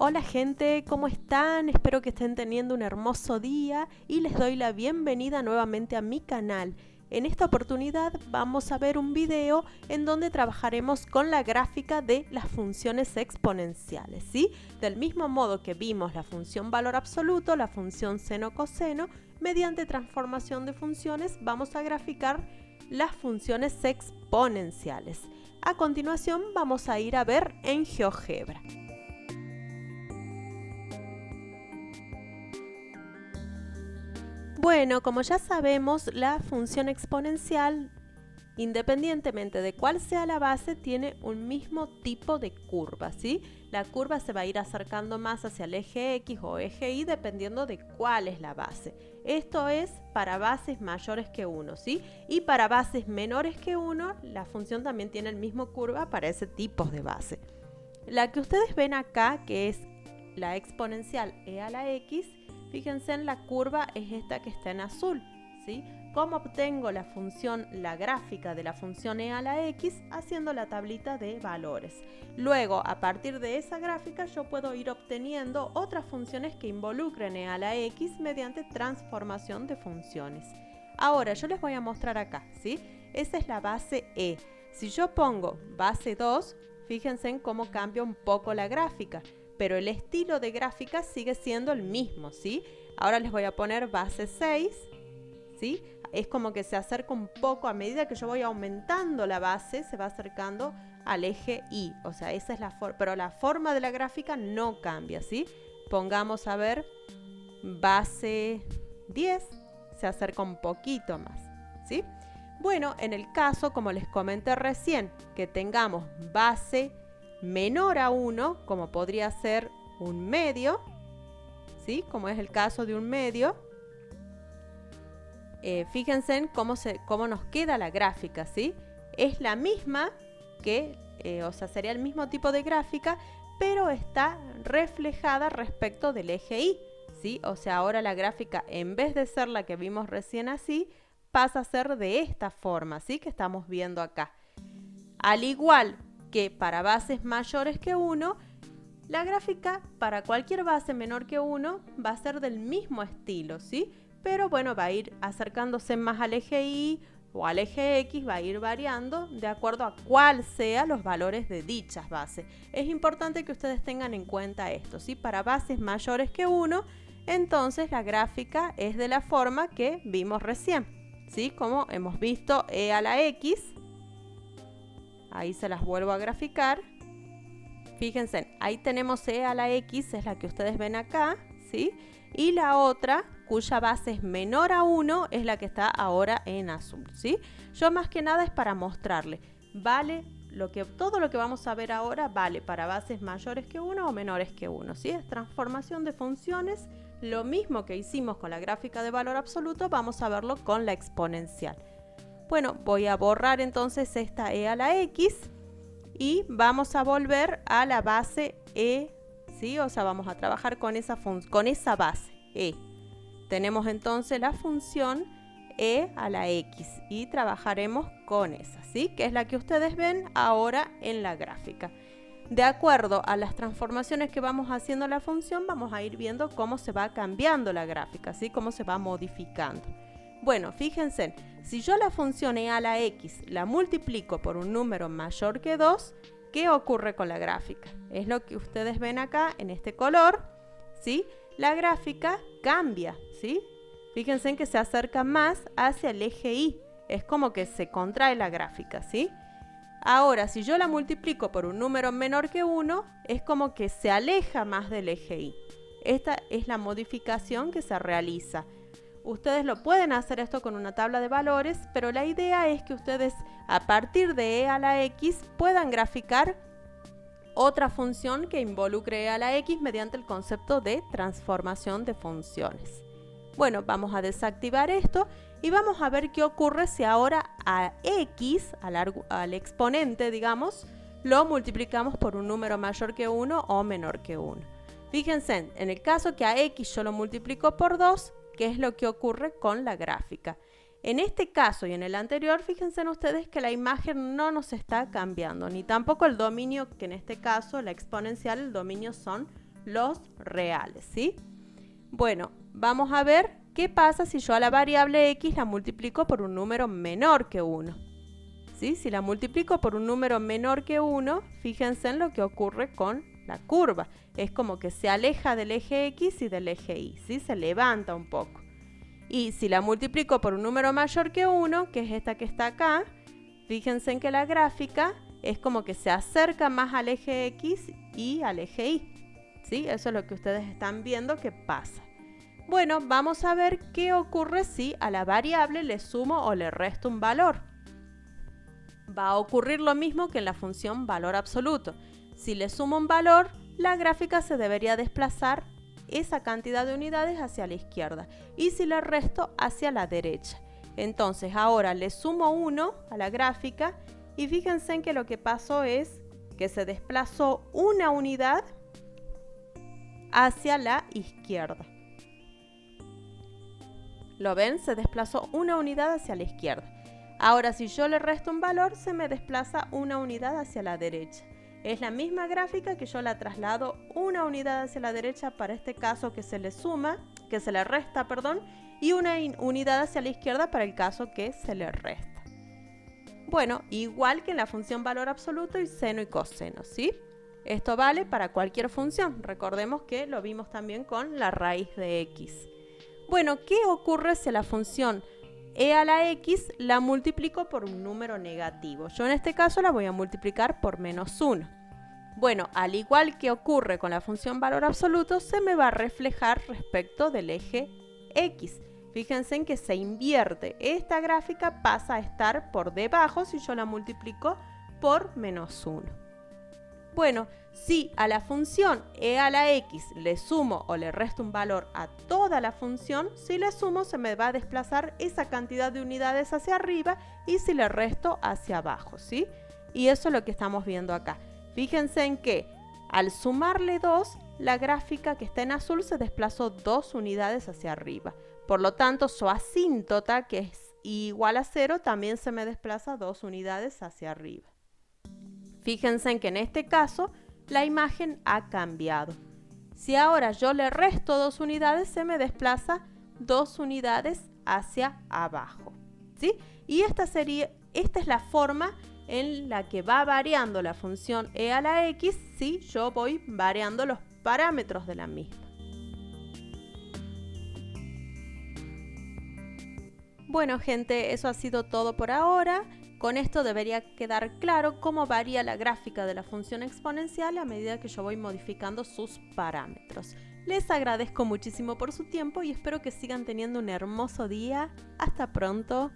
Hola gente, ¿cómo están? Espero que estén teniendo un hermoso día y les doy la bienvenida nuevamente a mi canal. En esta oportunidad vamos a ver un video en donde trabajaremos con la gráfica de las funciones exponenciales, ¿sí? Del mismo modo que vimos la función valor absoluto, la función seno-coseno, mediante transformación de funciones vamos a graficar las funciones exponenciales. A continuación vamos a ir a ver en GeoGebra. Bueno, como ya sabemos, la función exponencial, independientemente de cuál sea la base, tiene un mismo tipo de curva, ¿sí? La curva se va a ir acercando más hacia el eje X o eje Y dependiendo de cuál es la base. Esto es para bases mayores que 1, ¿sí? Y para bases menores que 1, la función también tiene el mismo curva para ese tipo de base. La que ustedes ven acá, que es la exponencial e a la x, fíjense en la curva, es esta que está en azul, ¿sí? ¿Cómo obtengo la función, la gráfica de la función e a la x? Haciendo la tablita de valores. Luego, a partir de esa gráfica, yo puedo ir obteniendo otras funciones que involucren e a la x mediante transformación de funciones. Ahora, yo les voy a mostrar acá, ¿sí? Esa es la base e. Si yo pongo base 2, fíjense en cómo cambia un poco la gráfica, pero el estilo de gráfica sigue siendo el mismo, ¿sí? Ahora les voy a poner base 6, ¿sí? Es como que se acerca un poco, a medida que yo voy aumentando la base, se va acercando al eje Y, o sea, esa es la forma, pero la forma de la gráfica no cambia, ¿sí? Pongamos a ver base 10, se acerca un poquito más, ¿sí? Bueno, en el caso, como les comenté recién, que tengamos base menor a 1, como podría ser un medio, ¿sí? Como es el caso de un medio, fíjense en cómo nos queda la gráfica, ¿sí? Es la misma que, o sea, sería el mismo tipo de gráfica, pero está reflejada respecto del eje Y, ¿sí? O sea, ahora la gráfica, en vez de ser la que vimos recién así, pasa a ser de esta forma, ¿sí? Que estamos viendo acá. Al igual que para bases mayores que 1, la gráfica para cualquier base menor que 1 va a ser del mismo estilo, ¿sí? Pero bueno, va a ir acercándose más al eje Y o al eje X, va a ir variando de acuerdo a cuál sean los valores de dichas bases. Es importante que ustedes tengan en cuenta esto, ¿sí? Para bases mayores que 1, entonces la gráfica es de la forma que vimos recién, ¿sí? Como hemos visto e a la x. Ahí se las vuelvo a graficar. Fíjense, ahí tenemos e a la x, es la que ustedes ven acá, ¿sí? Y la otra, cuya base es menor a 1, es la que está ahora en azul, ¿sí? Yo más que nada es para mostrarle, vale todo lo que vamos a ver ahora vale para bases mayores que 1 o menores que 1, ¿sí? Es transformación de funciones, lo mismo que hicimos con la gráfica de valor absoluto, vamos a verlo con la exponencial. Bueno, voy a borrar entonces esta e a la x y vamos a volver a la base e, ¿sí? O sea, vamos a trabajar con esa base e. Tenemos entonces la función e a la x y trabajaremos con esa, ¿sí? Que es la que ustedes ven ahora en la gráfica. De acuerdo a las transformaciones que vamos haciendo la función, vamos a ir viendo cómo se va cambiando la gráfica, ¿sí? Cómo se va modificando. Bueno, fíjense, si yo la función e a la x la multiplico por un número mayor que 2, ¿qué ocurre con la gráfica? Es lo que ustedes ven acá en este color, ¿sí? La gráfica cambia, ¿sí? Fíjense en que se acerca más hacia el eje Y, es como que se contrae la gráfica, ¿sí? Ahora, si yo la multiplico por un número menor que 1, es como que se aleja más del eje Y. Esta es la modificación que se realiza. Ustedes lo pueden hacer esto con una tabla de valores, pero la idea es que ustedes a partir de e a la x puedan graficar otra función que involucre e a la x mediante el concepto de transformación de funciones. Bueno, vamos a desactivar esto y vamos a ver qué ocurre si ahora a x, al exponente, digamos, lo multiplicamos por un número mayor que 1 o menor que 1. Fíjense, en el caso que a x yo lo multiplico por 2, ¿qué es lo que ocurre con la gráfica? En este caso y en el anterior, fíjense ustedes que la imagen no nos está cambiando, ni tampoco el dominio, que en este caso, la exponencial, el dominio son los reales, ¿sí? Bueno, vamos a ver qué pasa si yo a la variable x la multiplico por un número menor que 1. ¿Sí? Si la multiplico por un número menor que 1, fíjense en lo que ocurre con la curva. Es como que se aleja del eje X y del eje Y, ¿sí? Se levanta un poco. Y si la multiplico por un número mayor que 1, que es esta que está acá, fíjense en que la gráfica es como que se acerca más al eje X y al eje Y, ¿sí? Eso es lo que ustedes están viendo que pasa. Bueno, vamos a ver qué ocurre si a la variable le sumo o le resto un valor. Va a ocurrir lo mismo que en la función valor absoluto. Si le sumo un valor, la gráfica se debería desplazar esa cantidad de unidades hacia la izquierda y si le resto hacia la derecha. Entonces ahora le sumo 1 a la gráfica y fíjense en que lo que pasó es que se desplazó una unidad hacia la izquierda. ¿Lo ven? Se desplazó una unidad hacia la izquierda. Ahora, si yo le resto un valor, se me desplaza una unidad hacia la derecha. Es la misma gráfica que yo la traslado una unidad hacia la derecha para este caso que se le resta, y una unidad hacia la izquierda para el caso que se le resta. Bueno, igual que en la función valor absoluto y seno y coseno, ¿sí? Esto vale para cualquier función. Recordemos que lo vimos también con la raíz de x. Bueno, ¿qué ocurre si la función e a la x la multiplico por un número negativo? Yo en este caso la voy a multiplicar por menos 1. Bueno, al igual que ocurre con la función valor absoluto, se me va a reflejar respecto del eje x. Fíjense en que se invierte. Esta gráfica pasa a estar por debajo si yo la multiplico por menos 1. Bueno, si a la función e a la x le sumo o le resto un valor a toda la función, si le sumo se me va a desplazar esa cantidad de unidades hacia arriba y si le resto hacia abajo, ¿sí? Y eso es lo que estamos viendo acá. Fíjense en que al sumarle 2, la gráfica que está en azul se desplazó 2 unidades hacia arriba. Por lo tanto, su asíntota, que es igual a 0, también se me desplaza 2 unidades hacia arriba. Fíjense en que en este caso la imagen ha cambiado. Si ahora yo le resto 2 unidades, se me desplaza 2 unidades hacia abajo, ¿sí? Y esta es la forma en la que va variando la función e a la x si yo voy variando los parámetros de la misma. Bueno, gente, eso ha sido todo por ahora. Con esto debería quedar claro cómo varía la gráfica de la función exponencial a medida que yo voy modificando sus parámetros. Les agradezco muchísimo por su tiempo y espero que sigan teniendo un hermoso día. Hasta pronto.